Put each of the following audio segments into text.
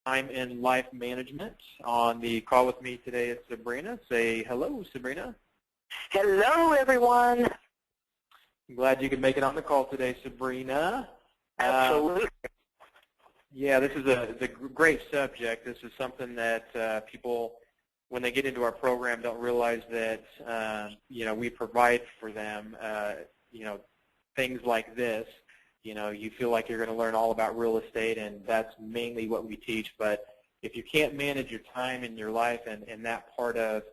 time in life management. On the call with me today is Sabrina. Say hello, Sabrina. Hello, everyone. I'm glad you could make it on the call today, Sabrina. Absolutely. Yeah, this is a great subject. This is something that people, when they get into our program, don't realize that we provide for them. Things like this. You feel like you're going to learn all about real estate, and that's mainly what we teach. But if you can't manage your time in your life and that part of,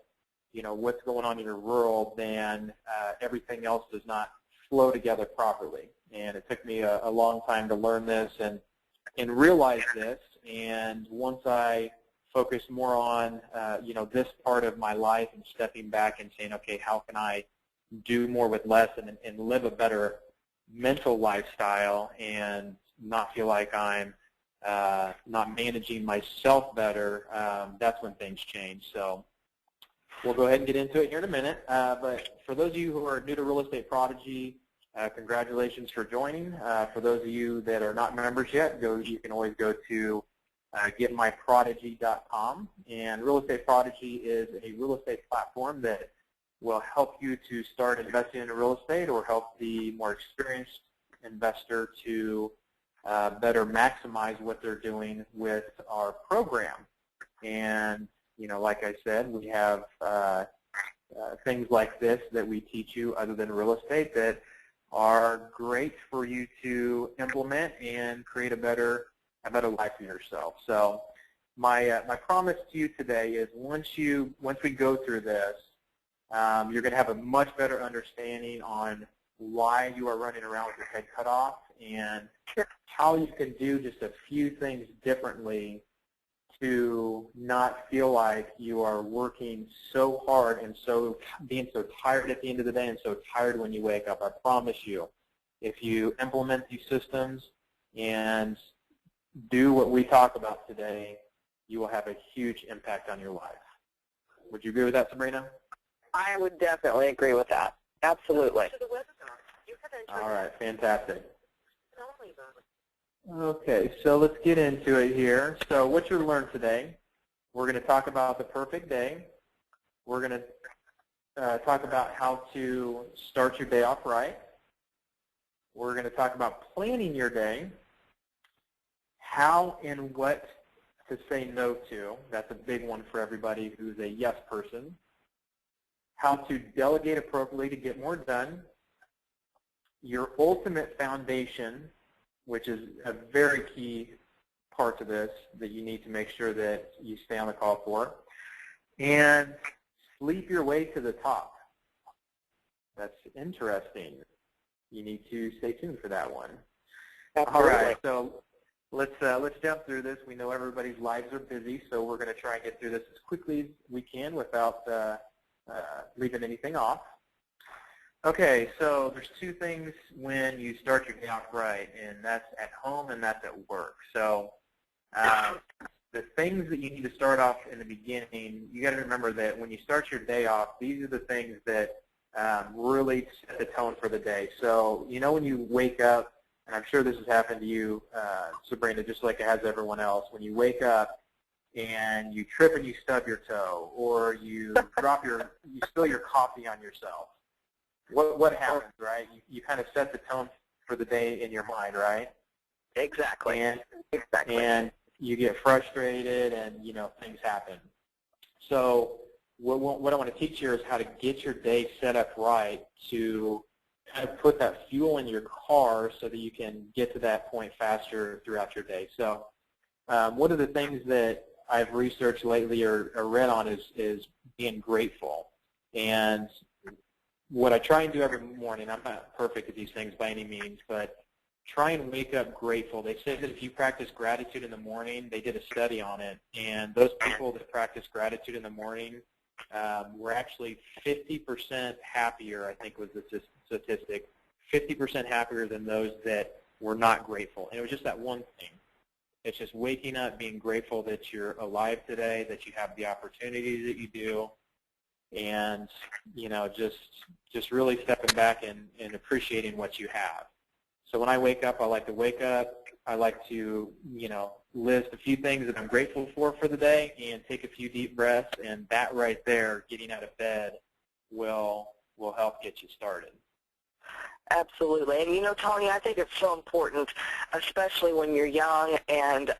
what's going on in your world, then everything else does not flow together properly. And it took me a long time to learn this and realize this. And once I focused more on, this part of my life and stepping back and saying, okay, how can I do more with less and live a better mental lifestyle and not feel like I'm not managing myself better, that's when things change. So we'll go ahead and get into it here in a minute. But for those of you who are new to Real Estate Prodigy, congratulations for joining. For those of you that are not members yet, you can always go to getmyprodigy.com. And Real Estate Prodigy is a real estate platform that will help you to start investing in real estate or help the more experienced investor to better maximize what they're doing with our program. And, like I said, we have things like this that we teach you other than real estate that are great for you to implement and create a better life for yourself. So my promise to you today is once we go through this, you're going to have a much better understanding on why you are running around with your head cut off and how you can do just a few things differently to not feel like you are working so hard and being so tired at the end of the day and so tired when you wake up. I promise you, if you implement these systems and do what we talk about today, you will have a huge impact on your life. Would you agree with that, Sabrina? I would definitely agree with that. Absolutely. All right, fantastic. Okay, so let's get into it here. So what you're going to learn today, we're going to talk about the perfect day. We're going to talk about how to start your day off right. We're going to talk about planning your day, how and what to say no to. That's a big one for everybody who's a yes person. How to delegate appropriately to get more done, your ultimate foundation, which is a very key part to this that you need to make sure that you stay on the call for, and sleep your way to the top. That's interesting. You need to stay tuned for that one. All right, so let's jump through this. We know everybody's lives are busy, so we're going to try and get through this as quickly as we can without leaving anything off. Okay, so there's two things when you start your day off right, and that's at home and that's at work. So the things that you need to start off in the beginning, you got to remember that when you start your day off, these are the things that really set the tone for the day. So when you wake up, and I'm sure this has happened to you, Sabrina, just like it has everyone else, when you wake up and you trip and you stub your toe, or you you spill your coffee on yourself. What happens, right? You kind of set the tone for the day in your mind, right? Exactly. And you get frustrated, and things happen. So what I want to teach you is how to get your day set up right to kind of put that fuel in your car so that you can get to that point faster throughout your day. So one of the things that I've researched lately or read on is being grateful. And what I try and do every morning, I'm not perfect at these things by any means, but try and wake up grateful. They say that if you practice gratitude in the morning, they did a study on it, and those people that practice gratitude in the morning were actually 50% happier, I think was the statistic, 50% happier than those that were not grateful. And it was just that one thing. It's just waking up, being grateful that you're alive today, that you have the opportunities that you do, and just really stepping back and appreciating what you have. So when I wake up, I like to wake up. I like to, list a few things that I'm grateful for the day and take a few deep breaths, and that right there, getting out of bed, will help get you started. Absolutely. And Tony, I think it's so important, especially when you're young and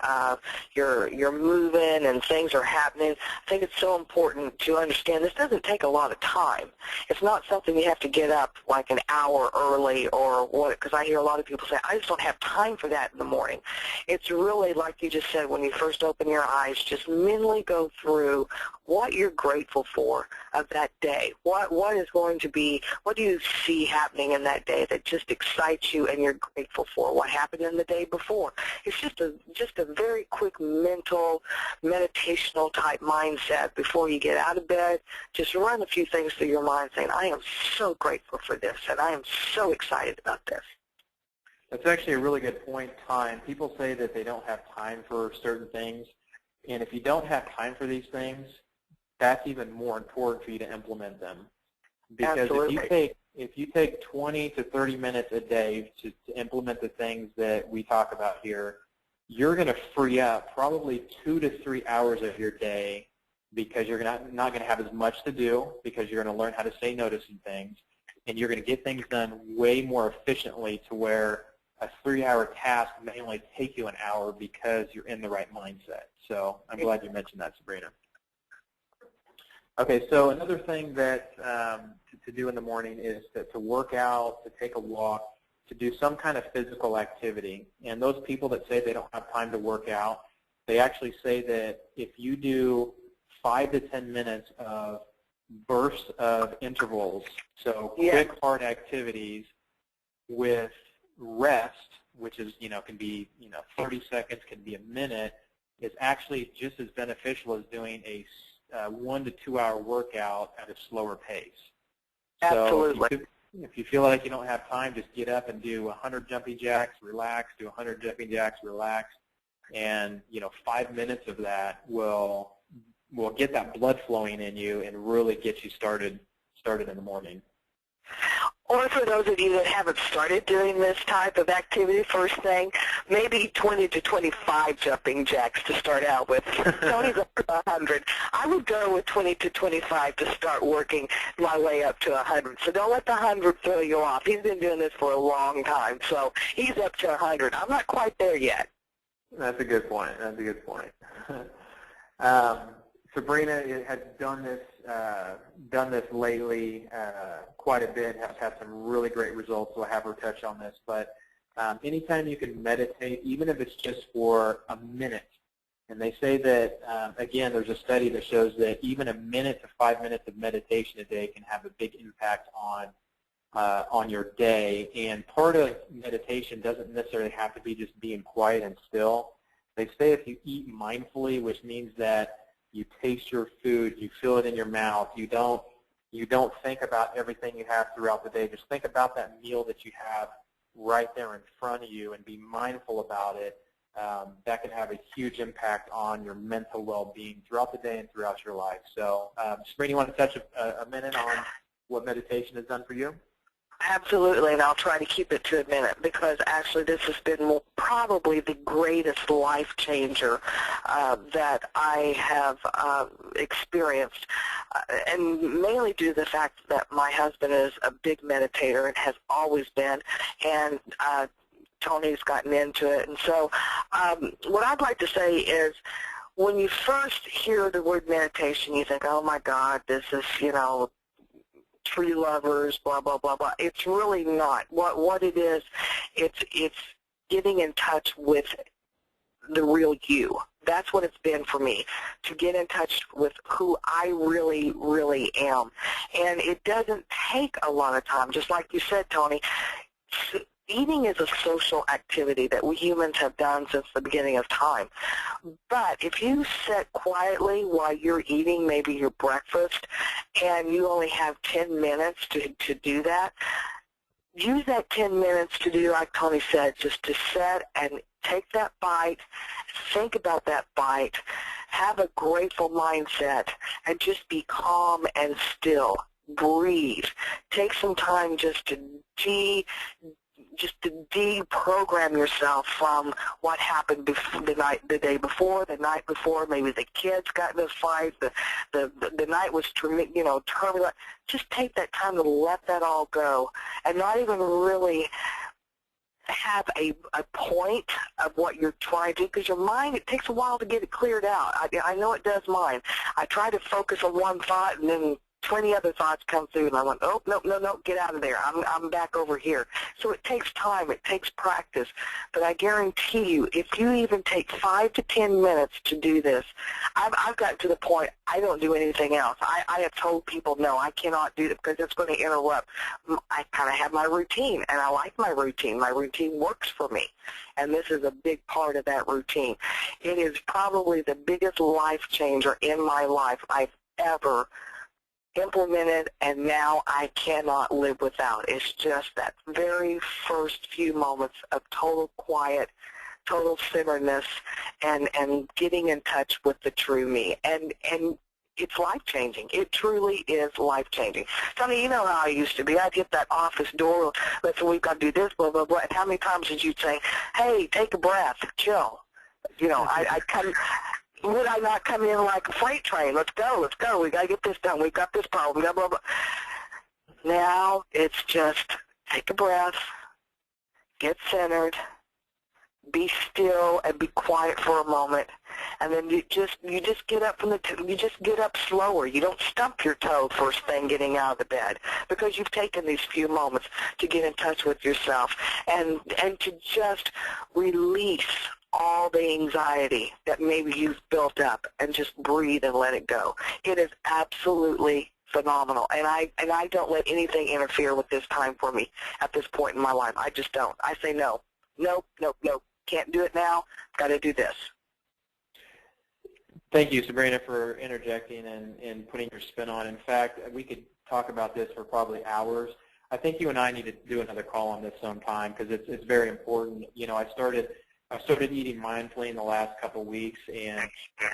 you're moving and things are happening. I think it's so important to understand this doesn't take a lot of time. It's not something you have to get up like an hour early or what, because I hear a lot of people say, I just don't have time for that in the morning. It's really, like you just said, when you first open your eyes, just mentally go through what you're grateful for of that day. What is going to be, what do you see happening in that day that just excites you and you're grateful for? What happened in the day before? It's just a very quick mental, meditational type mindset before you get out of bed. Just run a few things through your mind saying, I am so grateful for this and I am so excited about this. That's actually a really good point, time. People say that they don't have time for certain things, and if you don't have time for these things, that's even more important for you to implement them. Because Absolutely. if you take 20 to 30 minutes a day to implement the things that we talk about here, you're going to free up probably 2 to 3 hours of your day, because you're not going to have as much to do, because you're going to learn how to say no to some things, and you're going to get things done way more efficiently, to where a 3-hour task may only take you an hour because you're in the right mindset. So I'm glad you mentioned that, Sabrina. Okay, so another thing that to do in the morning is to work out, to take a walk, to do some kind of physical activity. And those people that say they don't have time to work out, they actually say that if you do 5 to 10 minutes of bursts of intervals, so quick, hard activities with rest, which is, can be, 30 seconds, can be a minute, is actually just as beneficial as doing a 1 to 2 hour workout at a slower pace. Absolutely. So if you feel like you don't have time, just get up and do 100 jumping jacks, relax, do 100 jumping jacks, relax, and 5 minutes of that will get that blood flowing in you and really get you started in the morning. Or for those of you that haven't started doing this type of activity first thing, maybe 20 to 25 jumping jacks to start out with. Tony's up to 100. I would go with 20 to 25 to start working my way up to 100. So don't let the 100 throw you off. He's been doing this for a long time, so he's up to 100. I'm not quite there yet. That's a good point. That's a good point. Sabrina has done this lately quite a bit, has had some really great results, so I'll have her touch on this. But anytime you can meditate, even if it's just for a minute, and they say that, again, there's a study that shows that even a minute to 5 minutes of meditation a day can have a big impact on your day. And part of meditation doesn't necessarily have to be just being quiet and still. They say if you eat mindfully, which means that you taste your food, you feel it in your mouth, you don't think about everything you have throughout the day. Just think about that meal that you have right there in front of you and be mindful about it. That can have a huge impact on your mental well-being throughout the day and throughout your life. So, Sabrina, you want to touch a minute on what meditation has done for you? Absolutely, and I'll try to keep it to a minute, because actually this has been probably the greatest life changer that I have experienced, and mainly due to the fact that my husband is a big meditator and has always been, and Tony's gotten into it. And so what I'd like to say is, when you first hear the word meditation, you think, oh my God, this is, tree lovers, blah, blah, blah, blah. It's really not. What it is, it's getting in touch with the real you. That's what it's been for me, to get in touch with who I really, really am. And it doesn't take a lot of time. Just like you said, Tony, eating is a social activity that we humans have done since the beginning of time. But if you sit quietly while you're eating maybe your breakfast and you only have 10 minutes to do that, use that 10 minutes to do, like Tony said, just to sit and take that bite, think about that bite, have a grateful mindset, and just be calm and still. Breathe. Take some time just to just to deprogram yourself from what happened the day before, the night before. Maybe the kids got in a fight, the night was turbulent. Just take that time to let that all go, and not even really have a point of what you're trying to do, because your mind, it takes a while to get it cleared out. I know it does mine. I try to focus on one thought, and then 20 other thoughts come through, and I went, oh, no, get out of there. I'm back over here. So it takes time. It takes practice. But I guarantee you, if you even take 5 to 10 minutes to do this, I've gotten to the point I don't do anything else. I have told people, no, I cannot do it because it's going to interrupt. I kind of have my routine, and I like my routine. My routine works for me, and this is a big part of that routine. It is probably the biggest life changer in my life I've ever implemented, and now I cannot live without. It's just that very first few moments of total quiet, total centeredness, and getting in touch with the true me. And it's life-changing. It truly is life-changing. Tony, you know how I used to be. I'd hit that office door, listen, we've got to do this, blah, blah, blah. And how many times did you say, hey, take a breath, chill? I'd come. Would I not come in like a freight train? Let's go. We got to get this done. We've got this problem. Blah, blah, blah. Now it's just take a breath, get centered, be still, and be quiet for a moment, and then you just get up you just get up slower. You don't stump your toe first thing getting out of the bed, because you've taken these few moments to get in touch with yourself and to just release all the anxiety that maybe you've built up, and just breathe and let it go. It is absolutely phenomenal, and I don't let anything interfere with this time for me at this point in my life. I just don't. I say no, can't do it now. Got to do this. Thank you, Sabrina, for interjecting and putting your spin on. In fact, we could talk about this for probably hours. I think you and I need to do another call on this sometime, because it's very important. I started eating mindfully in the last couple of weeks, and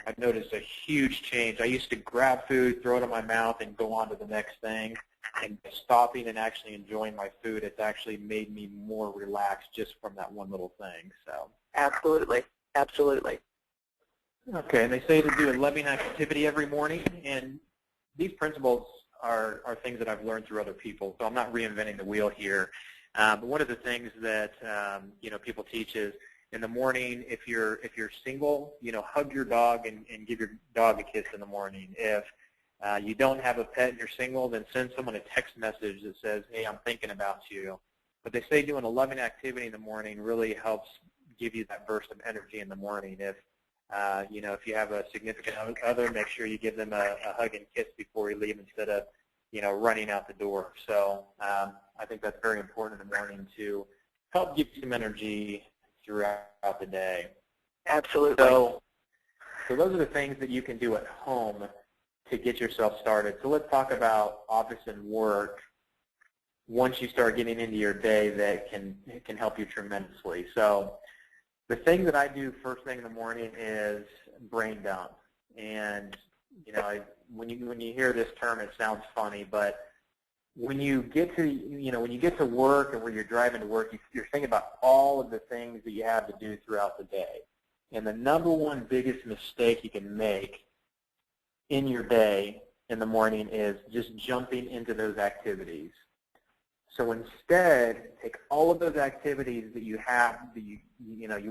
I've noticed a huge change. I used to grab food, throw it in my mouth, and go on to the next thing. And stopping and actually enjoying my food, it's actually made me more relaxed just from that one little thing. So absolutely. Okay, and they say to do a loving activity every morning, and these principles are things that I've learned through other people, so I'm not reinventing the wheel here. But one of the things that people teach is, in the morning, if you're single, hug your dog and give your dog a kiss in the morning. If you don't have a pet and you're single, then send someone a text message that says, hey, I'm thinking about you. But they say doing a loving activity in the morning really helps give you that burst of energy in the morning. If you have a significant other, make sure you give them a hug and kiss before you leave, instead of running out the door. So I think that's very important in the morning to help give you some energy throughout the day. Absolutely. So those are the things that you can do at home to get yourself started. So let's talk about office and work once you start getting into your day that can help you tremendously. So the thing that I do first thing in the morning is brain dump. And when you hear this term, it sounds funny, but when you get to work, and when you're driving to work, you're thinking about all of the things that you have to do throughout the day. And the number one biggest mistake you can make in your day in the morning is just jumping into those activities. So instead, take all of those activities that you have, that you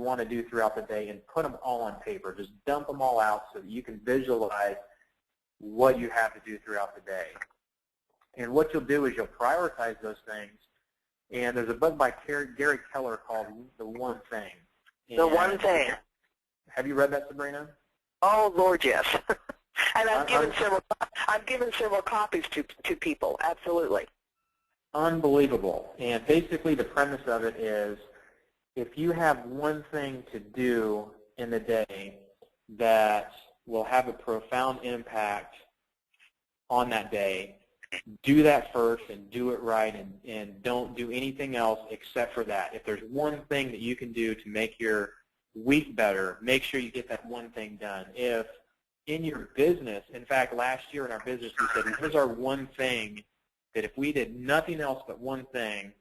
want to do throughout the day, and put them all on paper. Just dump them all out so that you can visualize what you have to do throughout the day. And what you'll do is you'll prioritize those things. And there's a book by Gary Keller called The One Thing. And The One Thing. Have you read that, Sabrina? Oh, Lord, yes. And I've given several copies to people. Absolutely. Unbelievable. And basically the premise of it is, if you have one thing to do in the day that will have a profound impact on that day, do that first and do it right, and don't do anything else except for that. If there's one thing that you can do to make your week better, make sure you get that one thing done. If in your business, in fact, last year in our business we said, what is our one thing that if we did nothing else but one thing,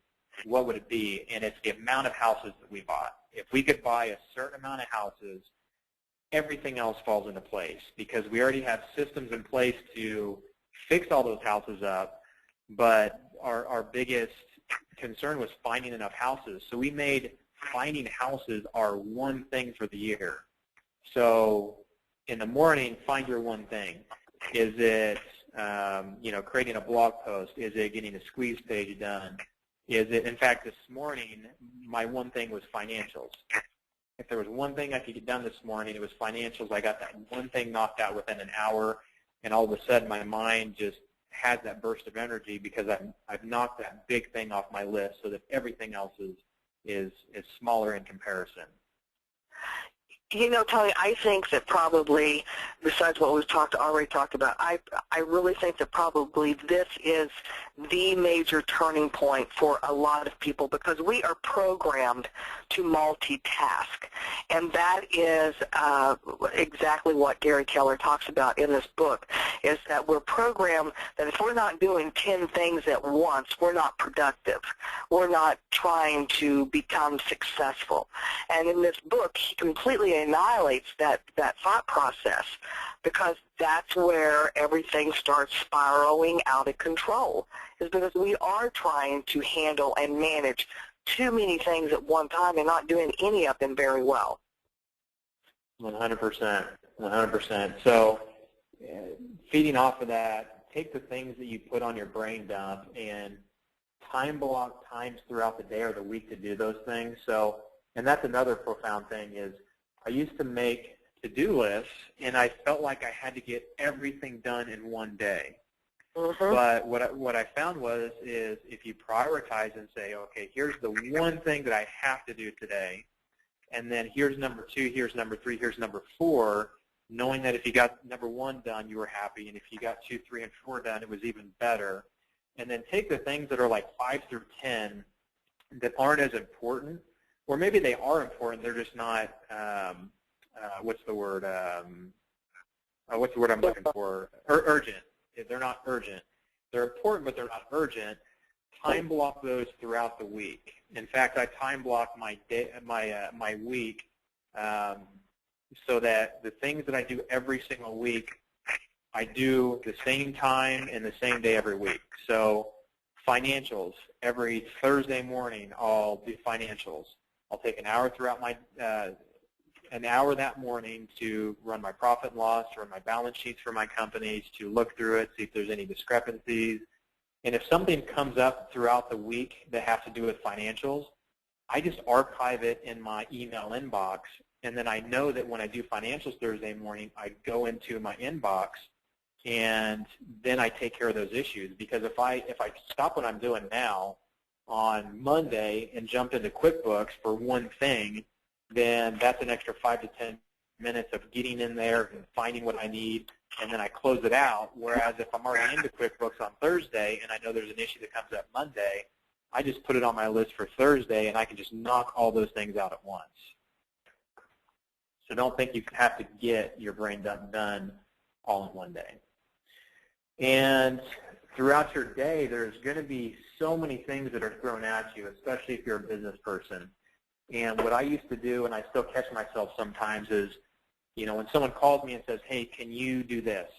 what would it be? And it's the amount of houses that we bought. If we could buy a certain amount of houses, everything else falls into place because we already have systems in place to fix all those houses up, but our biggest concern was finding enough houses. So we made finding houses our one thing for the year. So in the morning, find your one thing. Is it creating a blog post? Is it getting a squeeze page done? Is it, in fact, this morning, my one thing was financials. If there was one thing I could get done this morning, it was financials. I got that one thing knocked out within an hour, and all of a sudden my mind just has that burst of energy because I've knocked that big thing off my list so that everything else is smaller in comparison. You know, Tony, I think that probably, besides what we've already talked about, I really think that probably this is the major turning point for a lot of people because we are programmed to multitask. And that is exactly what Gary Keller talks about in this book, is that we're programmed that if we're not doing 10 things at once, we're not productive. We're not trying to become successful. And in this book, he completely annihilates that thought process because that's where everything starts spiraling out of control, is because we are trying to handle and manage too many things at one time and not doing any of them very well. 100%. 100%. So feeding off of that, take the things that you put on your brain dump and time block times throughout the day or the week to do those things. So, and that's another profound thing is I used to make to-do lists, and I felt like I had to get everything done in one day. Mm-hmm. But what I found is if you prioritize and say, okay, here's the one thing that I have to do today, and then here's number 2, here's number 3, here's number 4, knowing that if you got number 1 done, you were happy, and if you got 2, 3, and 4 done, it was even better. And then take the things that are like 5 through 10 that aren't as important, or maybe they are important, they're just not, what's the word I'm looking for? Urgent. They're not urgent. They're important, but they're not urgent. Time block those throughout the week. In fact, I time block my day, my week, so that the things that I do every single week, I do the same time and the same day every week. So financials, every Thursday morning, I'll do financials. I'll take an hour throughout my an hour that morning to run my profit and loss, to run my balance sheets for my companies, to look through it, see if there's any discrepancies. And if something comes up throughout the week that has to do with financials, I just archive it in my email inbox, and then I know that when I do financials Thursday morning, I go into my inbox, and then I take care of those issues. Because if I stop what I'm doing now on Monday and jump into QuickBooks for one thing, then that's an extra 5 to 10 minutes of getting in there and finding what I need, and then I close it out. Whereas if I'm already into QuickBooks on Thursday and I know there's an issue that comes up Monday, I just put it on my list for Thursday, and I can just knock all those things out at once. So don't think you have to get your brain done all in one day. And throughout your day, there's going to be so many things that are thrown at you, especially if you're a business person. And what I used to do, and I still catch myself sometimes, is, when someone calls me and says, hey, can you do this?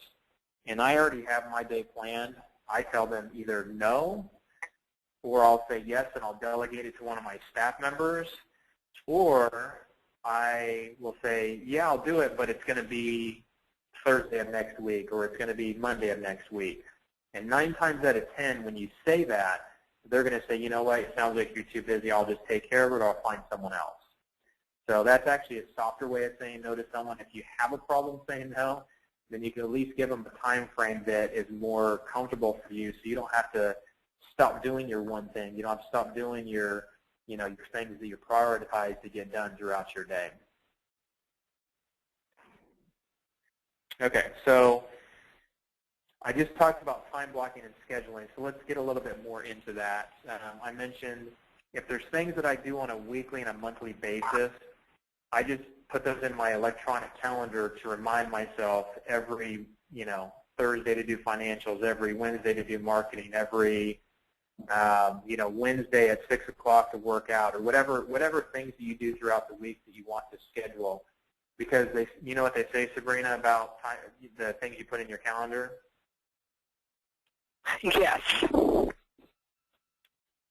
And I already have my day planned. I tell them either no, or I'll say yes, and I'll delegate it to one of my staff members, or I will say, yeah, I'll do it, but it's going to be Thursday of next week, or it's going to be Monday of next week. And 9 times out of 10, when you say that, they're going to say, you know what, it sounds like you're too busy, I'll just take care of it, or I'll find someone else. So that's actually a softer way of saying no to someone. If you have a problem saying no, then you can at least give them a time frame that is more comfortable for you, so you don't have to stop doing your one thing. You don't have to stop doing your things that you prioritize to get done throughout your day. Okay, so I just talked about time blocking and scheduling, so let's get a little bit more into that. I mentioned if there's things that I do on a weekly and a monthly basis, I just put those in my electronic calendar to remind myself every, Thursday to do financials, every Wednesday to do marketing, every Wednesday at 6 o'clock to work out, or whatever things that you do throughout the week that you want to schedule. Because you know what they say, Sabrina, about the things you put in your calendar? Yes.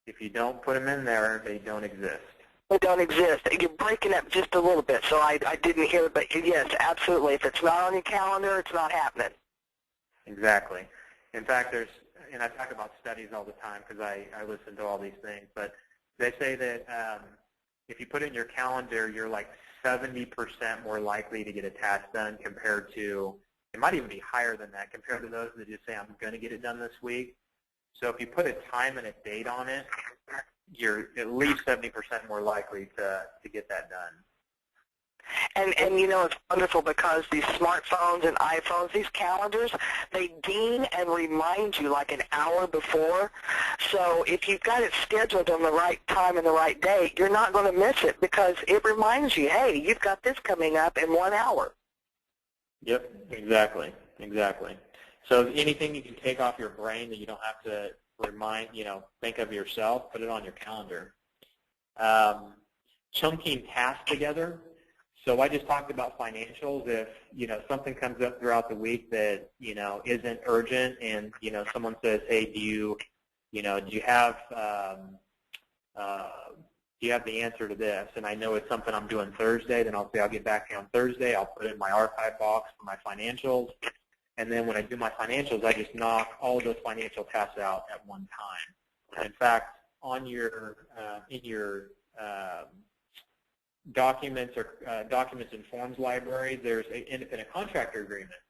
If you don't put them in there, they don't exist. They don't exist. You're breaking up just a little bit, so I didn't hear it, but yes, absolutely. If it's not on your calendar, it's not happening. Exactly. In fact, and I talk about studies all the time because I listen to all these things, but they say that if you put it in your calendar, you're like 70% more likely to get a task done compared to, it might even be higher than that, compared to those that just say, I'm going to get it done this week. So if you put a time and a date on it, you're at least 70% more likely to get that done. And it's wonderful because these smartphones and iPhones, these calendars, they ding and remind you like an hour before. So if you've got it scheduled on the right time and the right date, you're not going to miss it because it reminds you, hey, you've got this coming up in 1 hour. Yep, exactly. So anything you can take off your brain that you don't have to think of yourself, put it on your calendar. Chunking tasks together. So I just talked about financials. If something comes up throughout the week that isn't urgent, and someone says, "Hey, do you have the answer to this?" And I know it's something I'm doing Thursday, then I'll say I'll get back to you on Thursday. I'll put it in my archive box for my financials, and then when I do my financials, I just knock all of those financial tasks out at one time. In fact, on your in your documents and forms library, there's an independent contractor agreement.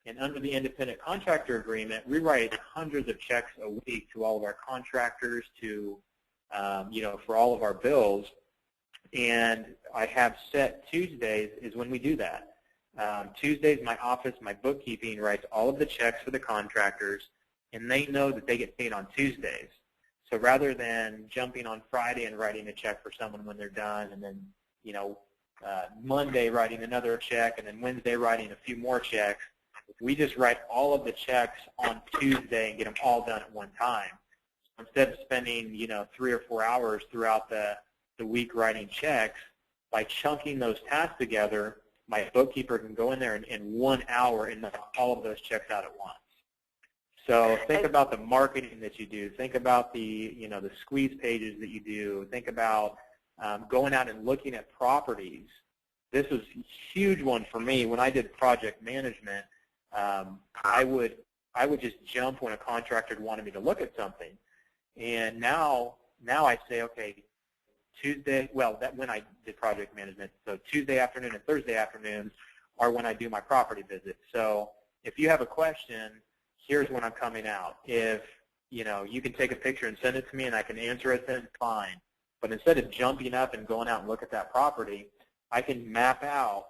And under the independent contractor agreement, we write hundreds of checks a week to all of our contractors, to for all of our bills. And I have set Tuesdays is when we do that. Tuesdays, my office, my bookkeeping writes all of the checks for the contractors, and they know that they get paid on Tuesdays. So rather than jumping on Friday and writing a check for someone when they're done, and then Monday writing another check, and then Wednesday writing a few more checks, we just write all of the checks on Tuesday and get them all done at one time. So instead of spending 3 or 4 hours throughout the week writing checks, by chunking those tasks together, my bookkeeper can go in there in 1 hour and knock all of those checks out at once. So think about the marketing that you do. Think about the the squeeze pages that you do. Think about going out and looking at properties. This was a huge one for me. When I did project management, I would just jump when a contractor wanted me to look at something. And now I say, okay, Tuesday, when I did project management, so Tuesday afternoon and Thursday afternoons are when I do my property visits. So if you have a question, here's when I'm coming out. If you can take a picture and send it to me and I can answer it, then fine. But instead of jumping up and going out and look at that property, I can map out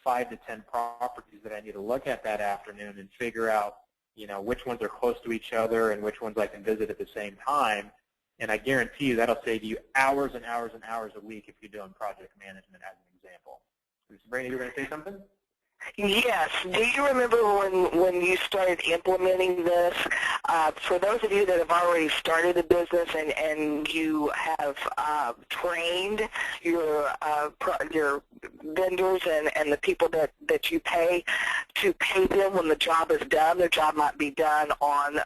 5 to 10 properties that I need to look at that afternoon and figure out which ones are close to each other and which ones I can visit at the same time. And I guarantee you that'll save you hours and hours and hours a week if you're doing project management, as an example. Sabrina, you were going to say something? Yes. Do you remember when you started implementing this? For those of you that have already started a business and you have trained your vendors and the people that you pay to pay them when the job is done, their job might be done on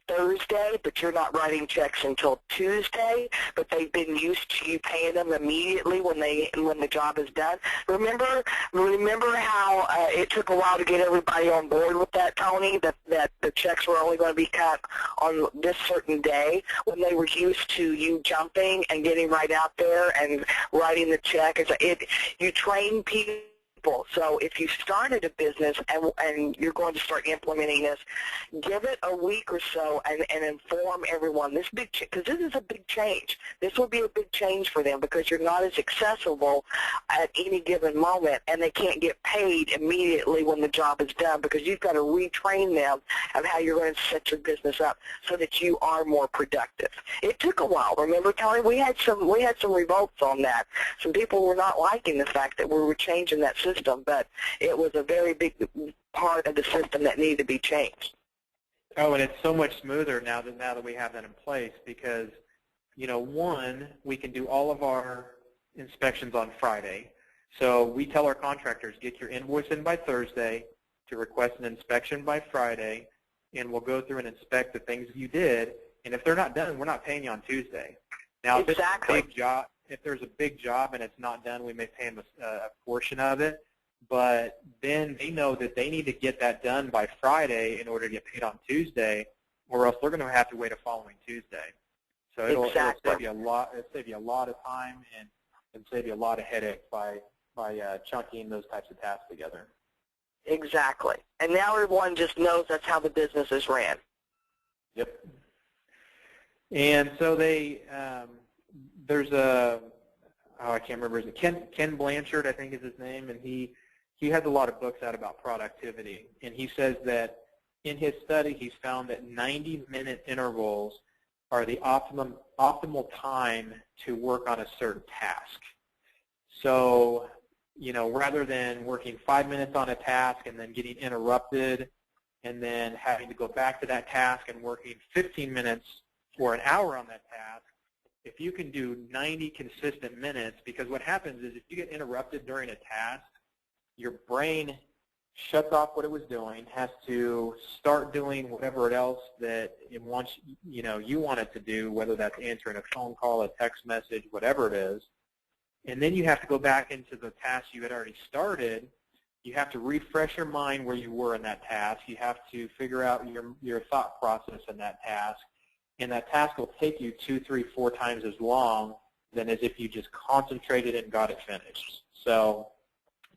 Thursday, but you're not writing checks until Tuesday, but they've been used to you paying them immediately when the job is done. Remember how it took a while to get everybody on board with that, Tony, that the checks were only going to be cut on this certain day, when they were used to you jumping and getting right out there and writing the check. You train people. So if you started a business and you're going to start implementing this, give it a week or so and inform everyone. Because this is a big change. This will be a big change for them because you're not as accessible at any given moment, and they can't get paid immediately when the job is done because you've got to retrain them of how you're going to set your business up so that you are more productive. It took a while. Remember, Tony, we had some revolts on that. Some people were not liking the fact that we were changing that system, but it was a very big part of the system that needed to be changed. Oh, and it's so much smoother now that we have that in place because, one, we can do all of our inspections on Friday. So we tell our contractors, get your invoice in by Thursday to request an inspection by Friday, and we'll go through and inspect the things you did. And if they're not done, we're not paying you on Tuesday. Now, if it's a big job, if there's a big job and it's not done, we may pay them a portion of it. But then they know that they need to get that done by Friday in order to get paid on Tuesday, or else they're going to have to wait a following Tuesday. So it'll save you a lot. It'll save you a lot of time and save you a lot of headache by chunking those types of tasks together. Exactly. And now everyone just knows that's how the business is ran. Yep. And so there's I can't remember his name. Ken Blanchard, I think is his name, and he has a lot of books out about productivity. And he says that in his study, he's found that 90-minute intervals are the optimal time to work on a certain task. So, rather than working 5 minutes on a task and then getting interrupted and then having to go back to that task and working 15 minutes or an hour on that task, if you can do 90 consistent minutes, because what happens is if you get interrupted during a task, your brain shuts off what it was doing, has to start doing whatever else that it wants, you want it to do, whether that's answering a phone call, a text message, whatever it is. And then you have to go back into the task you had already started. You have to refresh your mind where you were in that task. You have to figure out your thought process in that task. And that task will take you 2, 3, 4 times as long than as if you just concentrated and got it finished. So,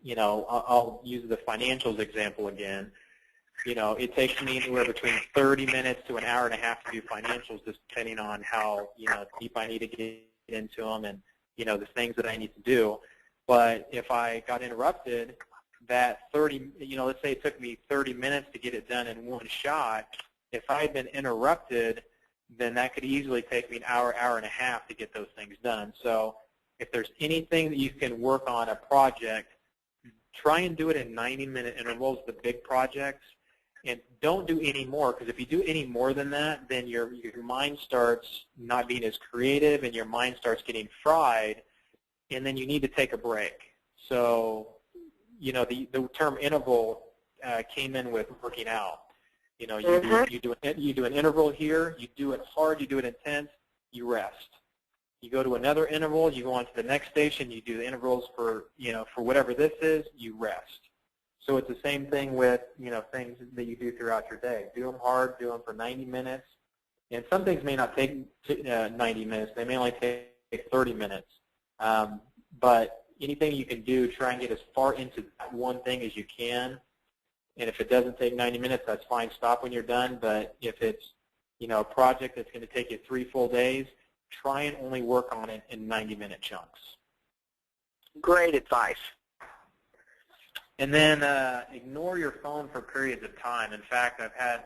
I'll use the financials example again. It takes me anywhere between 30 minutes to an hour and a half to do financials, just depending on how, deep I need to get into them and, the things that I need to do. But if I got interrupted, that 30, let's say it took me 30 minutes to get it done in one shot. If I had been interrupted, then that could easily take me an hour, hour and a half to get those things done. So if there's anything that you can work on a project, try and do it in 90-minute intervals, the big projects, and don't do any more, because if you do any more than that, then your mind starts not being as creative and your mind starts getting fried, and then you need to take a break. So, the term interval came in with working out. You do an interval here, you do it hard, you do it intense, you rest. You go to another interval, you go on to the next station, you do the intervals for whatever this is, you rest. So it's the same thing with, things that you do throughout your day. Do them hard, do them for 90 minutes. And some things may not take 90 minutes. They may only take 30 minutes. But anything you can do, try and get as far into that one thing as you can. And if it doesn't take 90 minutes, that's fine. Stop when you're done. But if it's, a project that's going to take you 3 full days, try and only work on it in 90-minute chunks. Great advice. And then ignore your phone for periods of time. In fact, I've had,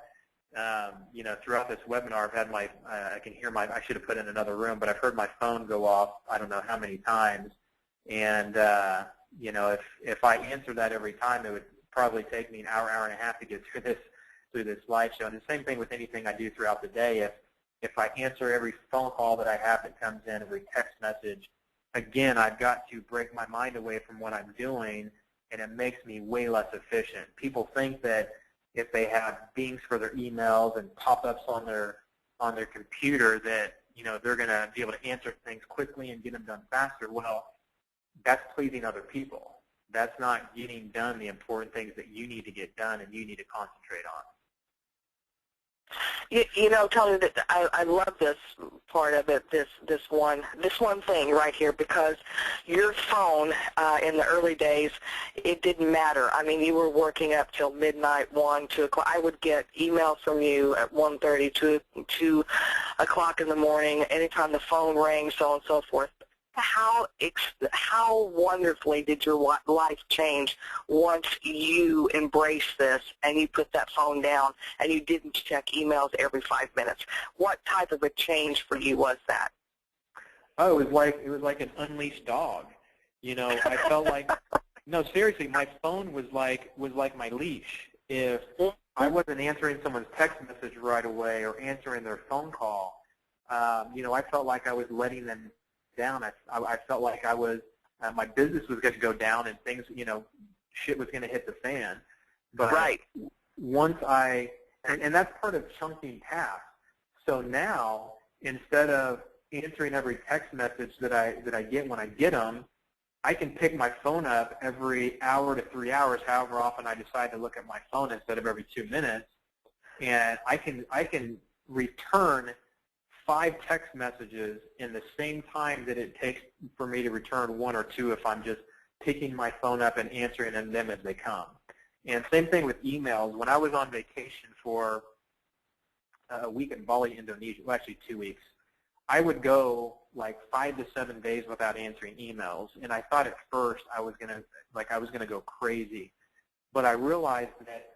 throughout this webinar, I've had I can hear I should have put in another room, but I've heard my phone go off I don't know how many times. And, if I answer that every time, it would probably take me an hour, hour and a half to get through this slideshow. And the same thing with anything I do throughout the day. If I answer every phone call that I have that comes in, every text message, again, I've got to break my mind away from what I'm doing, and it makes me way less efficient. People think that if they have bings for their emails and pop-ups on their computer that, they're going to be able to answer things quickly and get them done faster. Well, that's pleasing other people. That's not getting done the important things that you need to get done and you need to concentrate on. Tony, that I love this part of it, this one thing right here, because your phone in the early days, it didn't matter. I mean, you were working up till midnight, 1, 2 o'clock. I would get emails from you at 1:30, 2 o'clock in the morning, anytime the phone rang, so on and so forth. How wonderfully did your life change once you embraced this and you put that phone down and you didn't check emails every 5 minutes? What type of a change for you was that? Oh, it was like an unleashed dog. I felt like no, seriously, my phone was like my leash. If I wasn't answering someone's text message right away or answering their phone call, I felt like I was letting them down. I felt like I was, my business was going to go down and things, shit was going to hit the fan. But right. once and that's part of chunking tasks. So now, instead of answering every text message that I get when I get them, I can pick my phone up every hour to 3 hours, however often I decide to look at my phone instead of every 2 minutes, and I can return 5 text messages in the same time that it takes for me to return 1 or 2 if I'm just picking my phone up and answering them as they come. And same thing with emails. When I was on vacation for a week in Bali, Indonesia, well, actually 2 weeks, I would go like 5 to 7 days without answering emails, and I thought at first I was gonna go crazy. But I realized that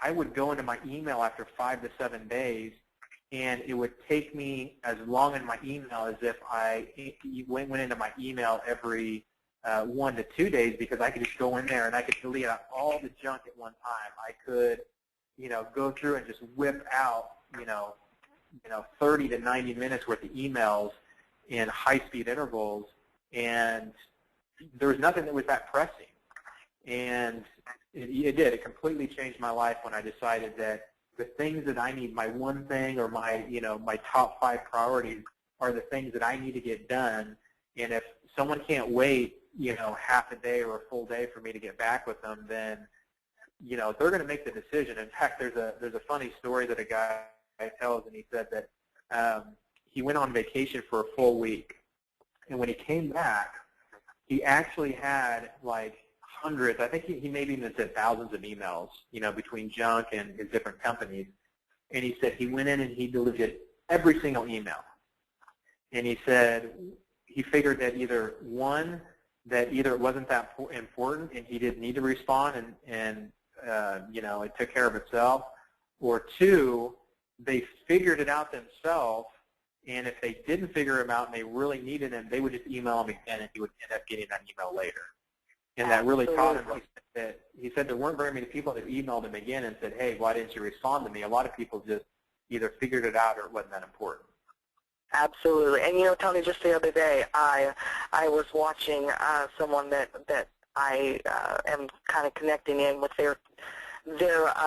I would go into my email after 5 to 7 days, and it would take me as long in my email as if I went into my email every 1 to 2 days, because I could just go in there and I could delete out all the junk at one time. I could, go through and just whip out, 30 to 90 minutes worth of emails in high-speed intervals, and there was nothing that was that pressing. And it did. It completely changed my life when I decided that the things that I need, my one thing or my, my top 5 priorities are the things that I need to get done. And if someone can't wait, half a day or a full day for me to get back with them, then, they're going to make the decision. In fact, there's a funny story that a guy tells, and he said that he went on vacation for a full week, and when he came back, he actually had like hundreds, I think he maybe even said thousands of emails, between junk and his different companies. And he said he went in and he deleted every single email. And he said he figured that either it wasn't that important and he didn't need to respond, and it took care of itself, or 2, they figured it out themselves, and if they didn't figure him out and they really needed him, they would just email him again, and he would end up getting that email later. And that really taught him. He said there weren't very many people that emailed him again and said, hey, why didn't you respond to me? A lot of people just either figured it out or it wasn't that important. Absolutely. And Tony, just the other day, I was watching someone that I am kind of connecting in with their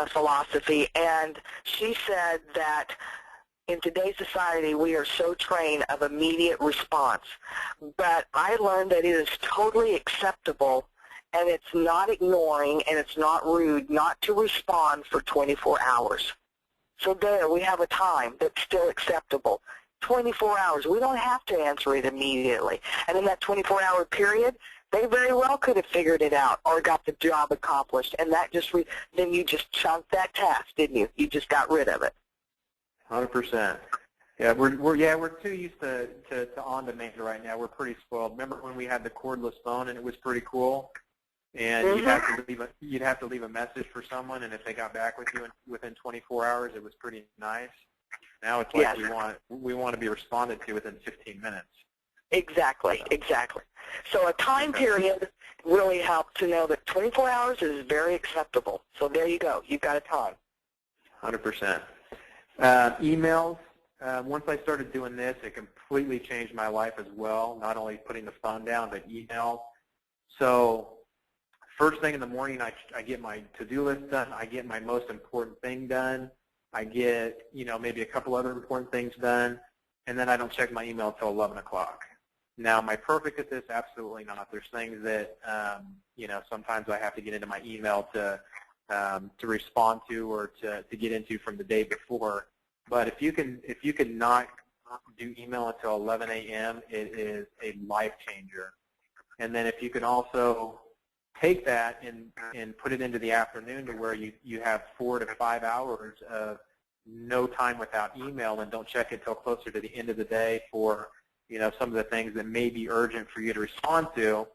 philosophy, and she said that in today's society, we are so trained of immediate response. But I learned that it is totally acceptable, and it's not ignoring, and it's not rude not to respond for 24 hours. So there, we have a time that's still acceptable. 24 hours. We don't have to answer it immediately. And in that 24-hour period, they very well could have figured it out or got the job accomplished. And that then you just chunked that task, didn't you? You just got rid of it. 100%. Yeah, we're too used to on-demand right now. We're pretty spoiled. Remember when we had the cordless phone and it was pretty cool, and you'd have to leave a message for someone, and if they got back with you within 24 hours, it was pretty nice. Now it's like we want to be responded to within 15 minutes. Exactly. So a time period really helped to know that 24 hours is very acceptable. So there you go. You've got a time. 100%. Emails. Once I started doing this, it completely changed my life as well, not only putting the phone down, but email. So first thing in the morning, I get my to-do list done. I get my most important thing done. I get, maybe a couple other important things done, and then I don't check my email until 11 o'clock. Now, am I perfect at this? Absolutely not. There's things that, sometimes I have to get into my email to respond to or to get into from the day before. But if you can not do email until 11 a.m., it is a life changer. And then if you can also take that and put it into the afternoon to where you have 4 to 5 hours of no time without email, and don't check it till closer to the end of the day for some of the things that may be urgent for you to respond to.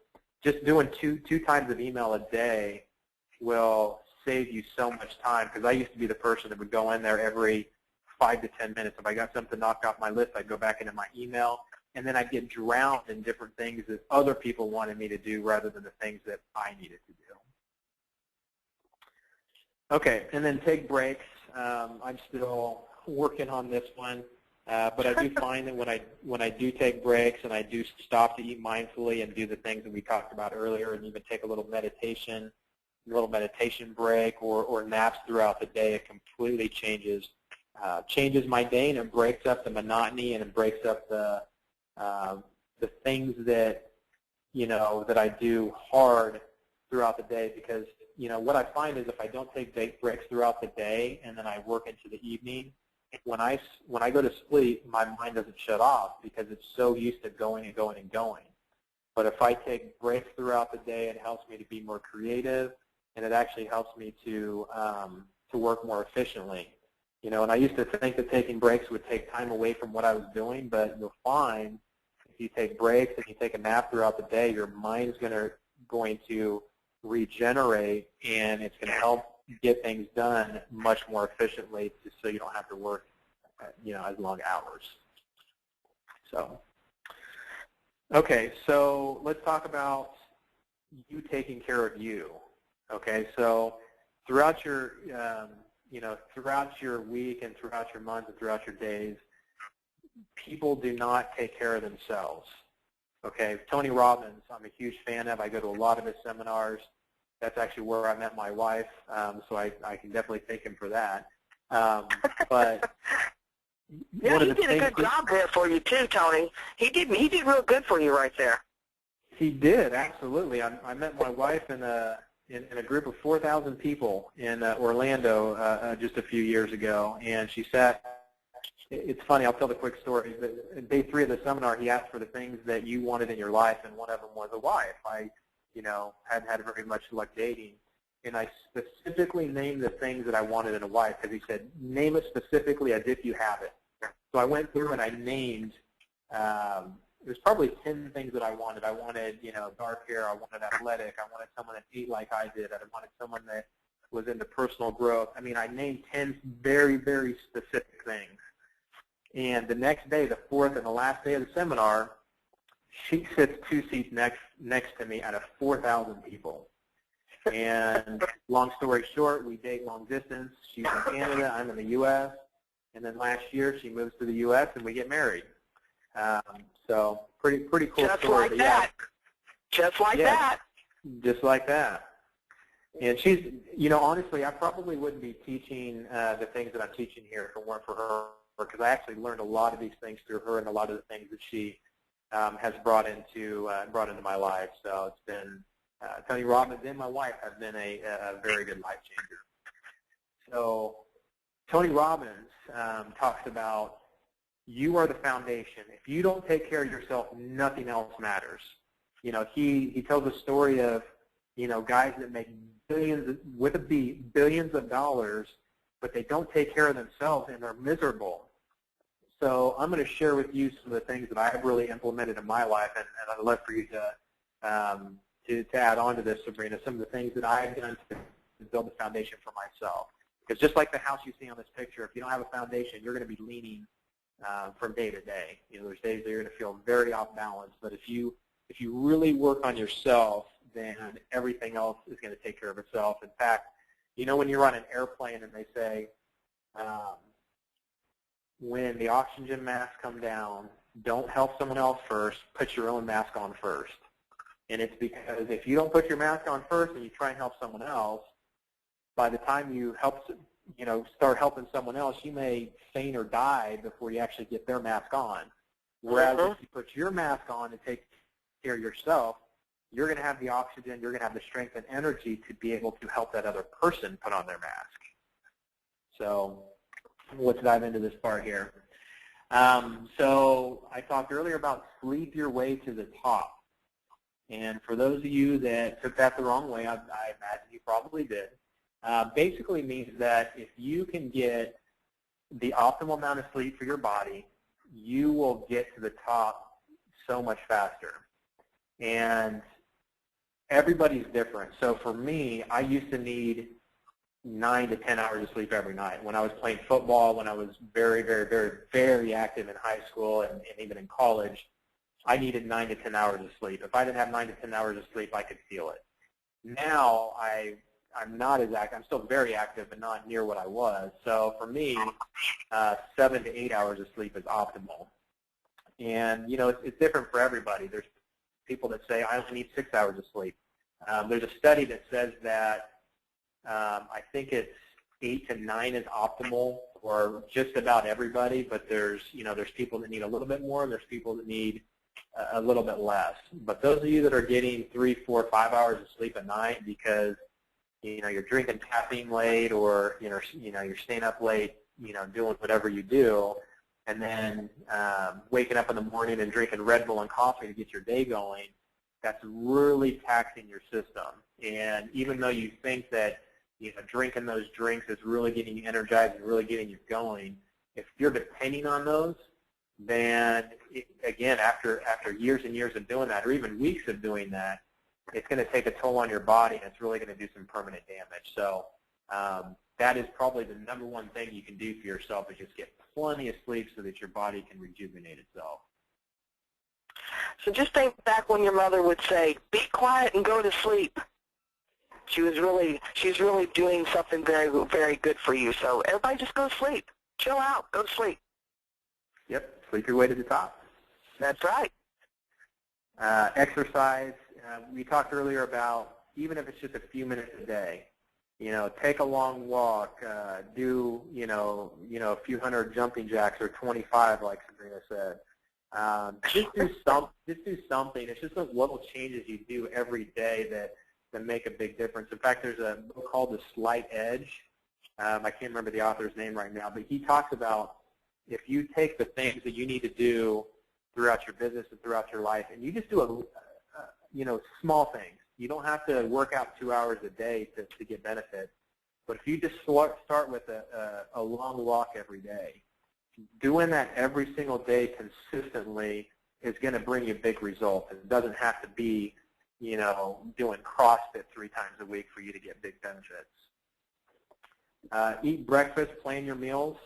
Just doing two times of email a day will save you so much time, because I used to be the person that would go in there every 5 to 10 minutes. If I got something knocked off my list, I'd go back into my email, and then I'd get drowned in different things that other people wanted me to do rather than the things that I needed to do. Okay, and then take breaks. I'm still working on this one, but I do find that when I do take breaks and I do stop to eat mindfully and do the things that we talked about earlier, and even take a little meditation break or naps throughout the day, it completely changes my day, and it breaks up the monotony, and it breaks up the things that that I do hard throughout the day. Because what I find is if I don't take breaks throughout the day and then I work into the evening, when I go to sleep, my mind doesn't shut off because it's so used to going and going and going. But if I take breaks throughout the day, it helps me to be more creative, and it actually helps me to work more efficiently. And I used to think that taking breaks would take time away from what I was doing, but you'll find if you take breaks and you take a nap throughout the day, your mind's going to regenerate, and it's going to help get things done much more efficiently, so you don't have to work as long hours. So okay, so let's talk about you taking care of you. Okay, so throughout your throughout your week and throughout your month and throughout your days, people do not take care of themselves. Okay, Tony Robbins, I'm a huge fan of. I go to a lot of his seminars. That's actually where I met my wife, so I can definitely thank him for that. But yeah, he did a good job there for you too, Tony. He did real good for you right there. He did, absolutely. I met my wife in a group of 4,000 people in Orlando just a few years ago, and she sat. It's funny, I'll tell the quick story. Day 3 of the seminar, he asked for the things that you wanted in your life, and one of them was a wife. I hadn't had very much luck dating, and I specifically named the things that I wanted in a wife, because he said, name it specifically as if you have it. So I went through and I named, there's probably 10 things that I wanted. I wanted, dark hair. I wanted athletic. I wanted someone that ate like I did. I wanted someone that was into personal growth. I mean, I named 10 very, very specific things. And the next day, the 4th and the last day of the seminar, she sits 2 seats next to me out of 4,000 people. And long story short, we date long distance. She's in Canada, I'm in the U.S. And then last year, she moves to the U.S. and we get married. So pretty cool just story. Like that. Just like that. Just like that. And she's, honestly, I probably wouldn't be teaching the things that I'm teaching here if it weren't for her, because I actually learned a lot of these things through her and a lot of the things that she has brought into my life. So it's been Tony Robbins and my wife have been a very good life changer. So Tony Robbins talks about you are the foundation. If you don't take care of yourself, nothing else matters. He tells a story of guys that make billions of dollars, but they don't take care of themselves and they're miserable. So I'm going to share with you some of the things that I've really implemented in my life, and I'd love for you to add on to this, Sabrina, some of the things that I've done to build the foundation for myself. Because just like the house you see on this picture, if you don't have a foundation, you're going to be leaning from day to day. There's days that you're going to feel very off balance, but if you really work on yourself, then everything else is going to take care of itself. In fact, when you're on an airplane and they say, when the oxygen masks come down, don't help someone else first, put your own mask on first. And it's because if you don't put your mask on first and you try and help someone else, by the time you start helping someone else, you may faint or die before you actually get their mask on. Whereas if you put your mask on and take care of yourself, you're going to have the oxygen, you're going to have the strength and energy to be able to help that other person put on their mask. So let's dive into this part here. So I talked earlier about sleep your way to the top. And for those of you that took that the wrong way, I imagine you probably did, basically means that if you can get the optimal amount of sleep for your body, you will get to the top so much faster. And everybody's different. So for me, I used to need 9 to 10 hours of sleep every night. When I was playing football, when I was very, very, very, very active in high school and even in college, I needed 9 to 10 hours of sleep. If I didn't have 9 to 10 hours of sleep, I could feel it. Now I I'm not as active. I'm still very active, but not near what I was. So for me, 7 to 8 hours of sleep is optimal. And it's different for everybody. There's people that say I only need 6 hours of sleep. There's a study that says that I think it's 8 to 9 is optimal for just about everybody. But there's people that need a little bit more. And there's people that need a little bit less. But those of you that are getting 3, 4, 5 hours of sleep a night because you're drinking caffeine late, or you're staying up late, doing whatever you do, and then waking up in the morning and drinking Red Bull and coffee to get your day going, that's really taxing your system. And even though you think that drinking those drinks is really getting you energized and really getting you going, if you're depending on those, then again, after years and years of doing that, or even weeks of doing that, it's going to take a toll on your body, and it's really going to do some permanent damage. So that is probably the number one thing you can do for yourself, is just get plenty of sleep so that your body can rejuvenate itself. So just think back when your mother would say, "Be quiet and go to sleep." She's really doing something very, very good for you. So everybody just go to sleep. Chill out. Go to sleep. Yep. Sleep your way to the top. That's right. Exercise. We talked earlier about, even if it's just a few minutes a day, take a long walk, do a few hundred jumping jacks, or 25, like Sabrina said. Just do something. It's just those little changes you do every day that make a big difference. In fact, there's a book called The Slight Edge. I can't remember the author's name right now, but he talks about, if you take the things that you need to do throughout your business and throughout your life, and you just do small things. You don't have to work out 2 hours a day to get benefit. But if you just start with a long walk every day, doing that every single day consistently is going to bring you big results. It doesn't have to be, doing CrossFit 3 times a week for you to get big benefits. Eat breakfast, plan your meals.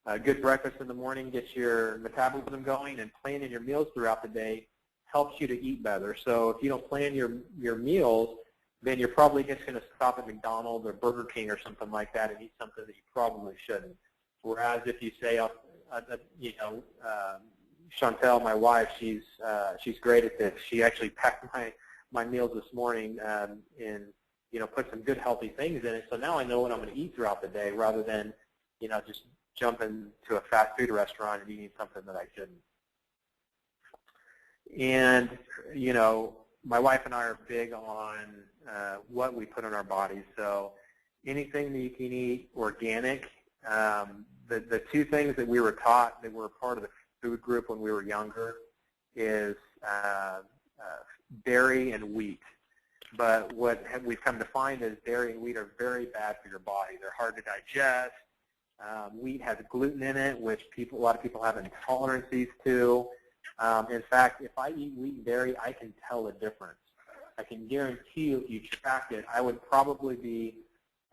A good breakfast in the morning gets your metabolism going, and planning your meals throughout the day helps you to eat better. So if you don't plan your meals, then you're probably just going to stop at McDonald's or Burger King or something like that and eat something that you probably shouldn't. Whereas if you say, Chantel, my wife, she's great at this. She actually packed my meals this morning and put some good healthy things in it. So now I know what I'm going to eat throughout the day, rather than just jumping to a fast food restaurant and eating something that I shouldn't. And, my wife and I are big on what we put in our bodies. So anything that you can eat organic. The 2 things that we were taught, that were part of the food group when we were younger, is dairy and wheat. But what we've come to find is dairy and wheat are very bad for your body. They're hard to digest. Wheat has gluten in it, which a lot of people have intolerances to. In fact, if I eat wheat and dairy, I can tell the difference. I can guarantee you, if you tracked it, I would probably be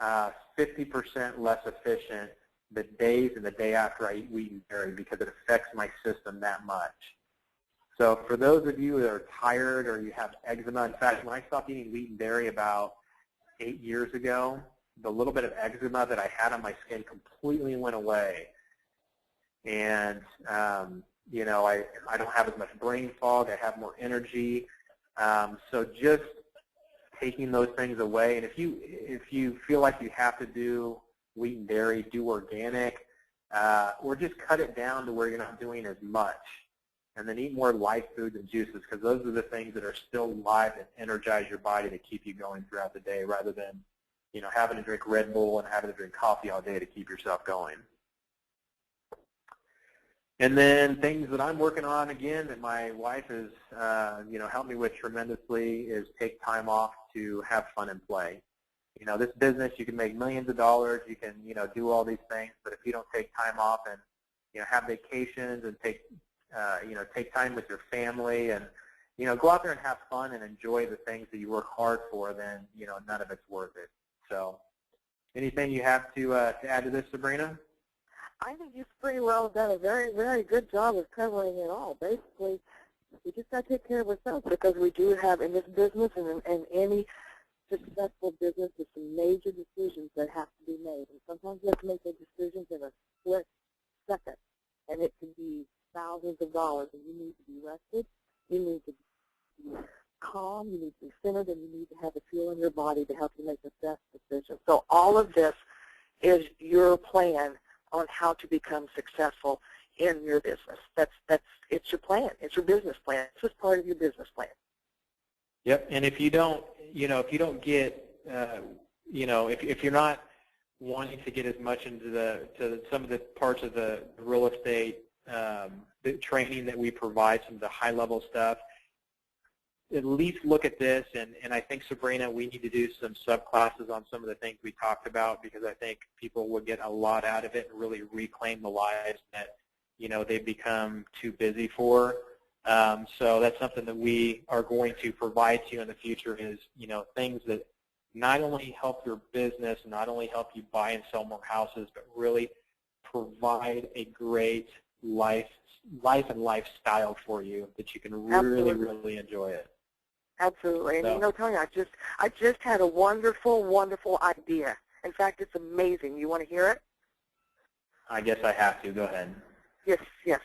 50% less efficient the days and the day after I eat wheat and dairy, because it affects my system that much. So for those of you that are tired, or you have eczema, in fact, when I stopped eating wheat and dairy about 8 years ago, the little bit of eczema that I had on my skin completely went away. And I don't have as much brain fog. I have more energy. So just taking those things away. And if you feel like you have to do wheat and dairy, do organic, or just cut it down to where you're not doing as much. And then eat more live foods and juices, because those are the things that are still live and energize your body to keep you going throughout the day, rather than having to drink Red Bull and having to drink coffee all day to keep yourself going. And then things that I'm working on, again, that my wife has helped me with tremendously, is take time off to have fun and play. This business, you can make millions of dollars, you can do all these things, but if you don't take time off and have vacations and take time with your family and go out there and have fun and enjoy the things that you work hard for, then none of it's worth it. So, anything you have to add to this, Sabrina? I think you've pretty well done a very, very good job of covering it all. Basically, we just got to take care of ourselves, because we do have, in this business and in any successful business with some major decisions that have to be made. And sometimes you have to make those decisions in a split second. And it can be thousands of dollars. And you need to be rested. You need to be calm. You need to be centered. And you need to have a fuel in your body to help you make the best decision. So all of this is your plan on how to become successful in your business. It's your plan. It's your business plan. It's just part of your business plan. Yep. And if you don't, if you don't get, if you're not wanting to get as much into to some of the parts of the real estate, the training that we provide, some of the high-level stuff, at least look at this. And I think, Sabrina, we need to do some subclasses on some of the things we talked about, because I think people will get a lot out of it and really reclaim the lives that, they've become too busy for. So that's something that we are going to provide to you in the future is, things that not only help your business, not only help you buy and sell more houses, but really provide a great life and lifestyle for you that you can really, really enjoy it. Absolutely. And Tony, I just had a wonderful, wonderful idea. In fact, it's amazing. You want to hear it? I guess I have to. Go ahead. Yes.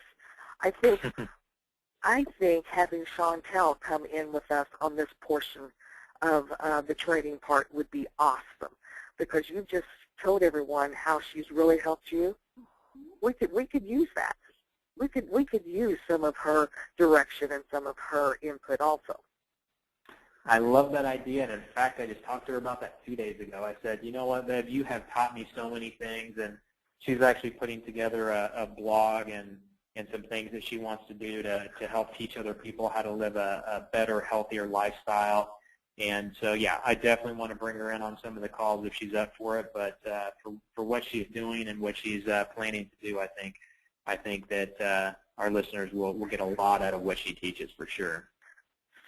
I think having Chantel come in with us on this portion of the trading part would be awesome, because you just told everyone how she's really helped you. We could use that. We could use some of her direction and some of her input also. I love that idea, and in fact, I just talked to her about that 2 days ago. I said, you know what, Bev, you have taught me so many things, and she's actually putting together a blog and some things that she wants to do to help teach other people how to live a better, healthier lifestyle. And so, yeah, I definitely want to bring her in on some of the calls if she's up for it. But for what she's doing and what she's planning to do, I think that our listeners will get a lot out of what she teaches for sure.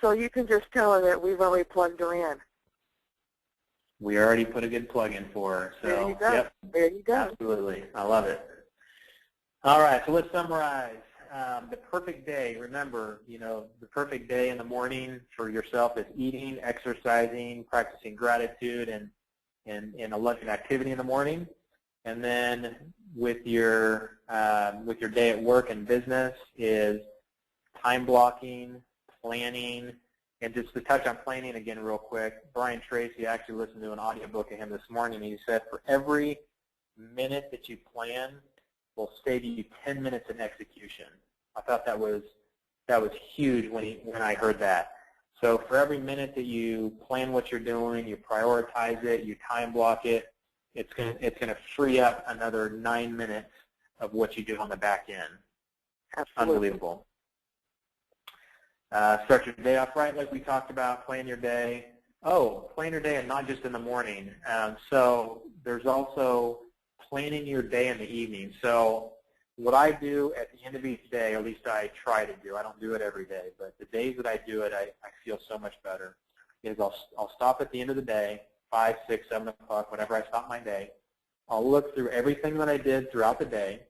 So you can just tell her that we've already plugged her in. We already put a good plug in for her. So, there you go. Yep, there you go. Absolutely. I love it. All right, so let's summarize. The perfect day, remember, the perfect day in the morning for yourself is eating, exercising, practicing gratitude, and a loving activity in the morning. And then with your day at work and business is time blocking, planning, and just to touch on planning again real quick, Brian Tracy, actually listened to an audiobook of him this morning, and he said for every minute that you plan will save you 10 minutes in execution. I thought that was huge when I heard that. So for every minute that you plan what you're doing, you prioritize it, you time block it, it's going to free up another 9 minutes of what you do on the back end. Absolutely. Unbelievable. Start your day off right, like we talked about. Plan your day. Oh, plan your day and not just in the morning. So there's also planning your day in the evening. So what I do at the end of each day, or at least I try to do, I don't do it every day, but the days that I do it, I feel so much better, is I'll stop at the end of the day, 5, 6, 7 o'clock, whenever I stop my day. I'll look through everything that I did throughout the day.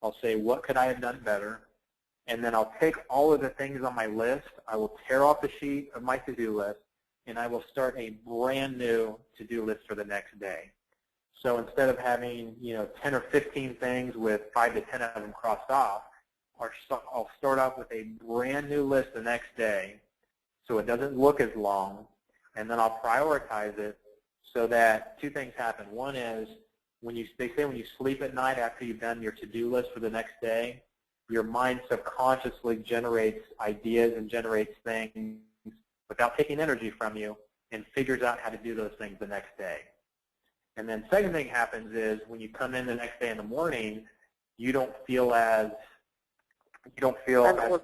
I'll say, what could I have done better? And then I'll take all of the things on my list. I will tear off the sheet of my to-do list, and I will start a brand new to-do list for the next day. So instead of having 10 or 15 things with 5 to 10 of them crossed off, I'll start off with a brand new list the next day, so it doesn't look as long, and then I'll prioritize it so that 2 things happen. One is they say when you sleep at night after you've done your to-do list for the next day, your mind subconsciously generates ideas and generates things without taking energy from you and figures out how to do those things the next day. And then second thing happens is when you come in the next day in the morning, you don't feel as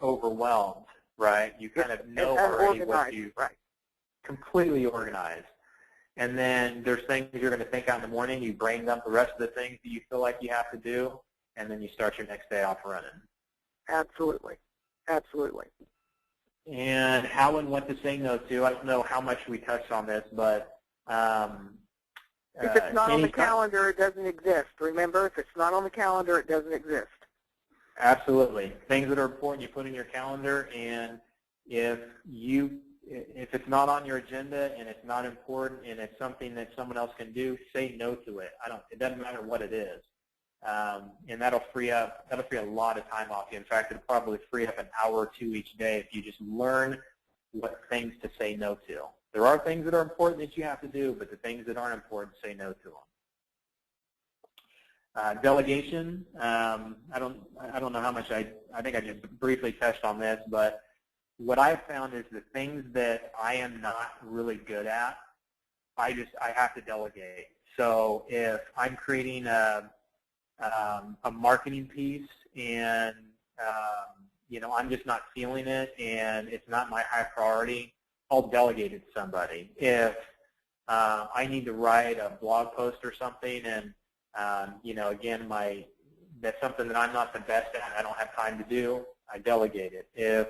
overwhelmed, right? You kind of know already what you completely organized. And then there's things you're going to think out in the morning. You brain dump the rest of the things that you feel like you have to do, and then you start your next day off running. Absolutely. Absolutely. And how and what to say no to. I don't know how much we touched on this, but if it's not on the calendar, it doesn't exist. Remember, if it's not on the calendar, it doesn't exist. Absolutely. Things that are important you put in your calendar, and if it's not on your agenda and it's not important and it's something that someone else can do, say no to it. It doesn't matter what it is. And that'll free a lot of time off you. In fact, it'll probably free up an hour or two each day if you just learn what things to say no to. There are things that are important that you have to do, but the things that aren't important, say no to them. Delegation. I don't know how much I think I just briefly touched on this, but what I've found is the things that I am not really good at, I have to delegate. So if I'm creating a marketing piece and I'm just not feeling it and it's not my high priority, I'll delegate it to somebody. If I need to write a blog post or something and again, that's something that I'm not the best at and I don't have time to do, I delegate it. If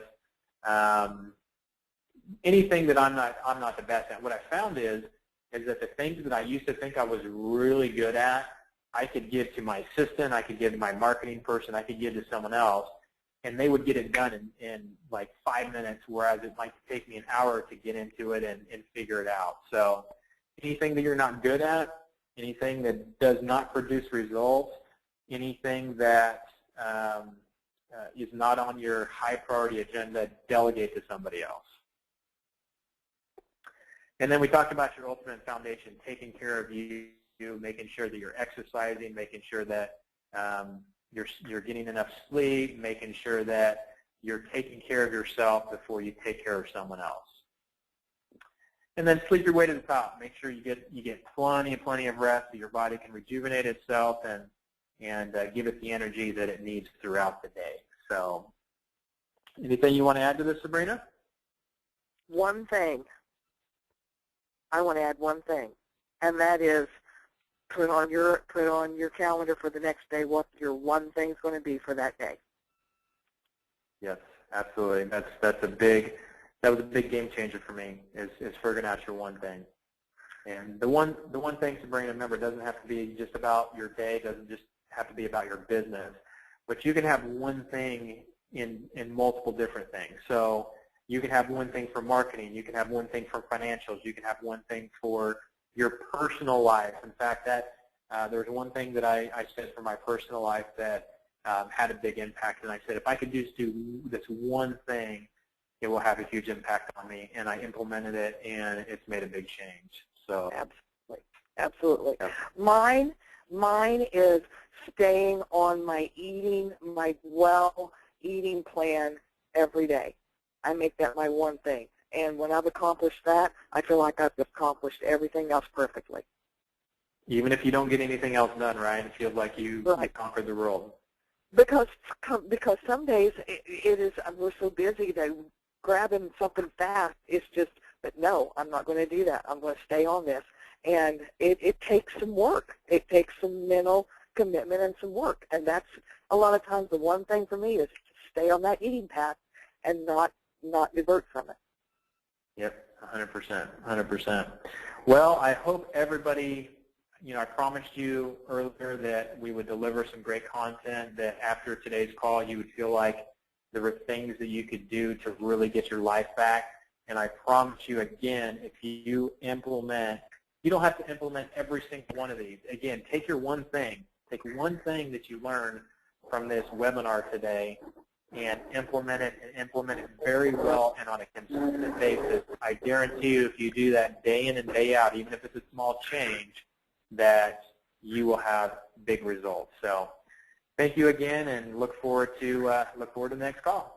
anything that I'm not the best at, what I found is that the things that I used to think I was really good at, I could give to my assistant, I could give to my marketing person, I could give to someone else, and they would get it done in like 5 minutes, whereas it might take me an hour to get into it and figure it out. So anything that you're not good at, anything that does not produce results, anything that is not on your high priority agenda, delegate to somebody else. And then we talked about your ultimate foundation, taking care of you, making sure that you're exercising, making sure that you're getting enough sleep, making sure that you're taking care of yourself before you take care of someone else. And then sleep your way to the top. Make sure you get plenty of rest so your body can rejuvenate itself and give it the energy that it needs throughout the day. So anything you want to add to this, Sabrina? One thing. I want to add one thing, and that is put on your calendar for the next day what your one thing is going to be for that day. Yes, absolutely. That was a big game changer for me, is figuring out your one thing. And the one thing, Sabrina, remember, doesn't have to be just about your day, doesn't just have to be about your business, but you can have one thing in multiple different things. So you can have one thing for marketing, you can have one thing for financials, you can have one thing for your personal life. In fact, there was one thing that I said for my personal life that had a big impact, and I said if I could just do this one thing, it will have a huge impact on me, and I implemented it, and it's made a big change. So absolutely. Yeah. Mine is staying on my eating plan every day. I make that my one thing. And when I've accomplished that, I feel like I've accomplished everything else perfectly. Even if you don't get anything else done, right? It feels like you conquered the world. Because some days we're so busy that grabbing something fast is just, but no, I'm not going to do that. I'm going to stay on this. And it takes some work. It takes some mental commitment and some work. And that's a lot of times the one thing for me is to stay on that eating path and not divert from it. Yep, 100%, 100%. Well, I hope everybody, I promised you earlier that we would deliver some great content, that after today's call you would feel like there were things that you could do to really get your life back. And I promise you again, if you implement, you don't have to implement every single one of these. Again, take your one thing. Take one thing that you learned from this webinar today and implement it very well and on a consistent basis. I guarantee you if you do that day in and day out, even if it's a small change, that you will have big results. So thank you again, and look forward to the next call.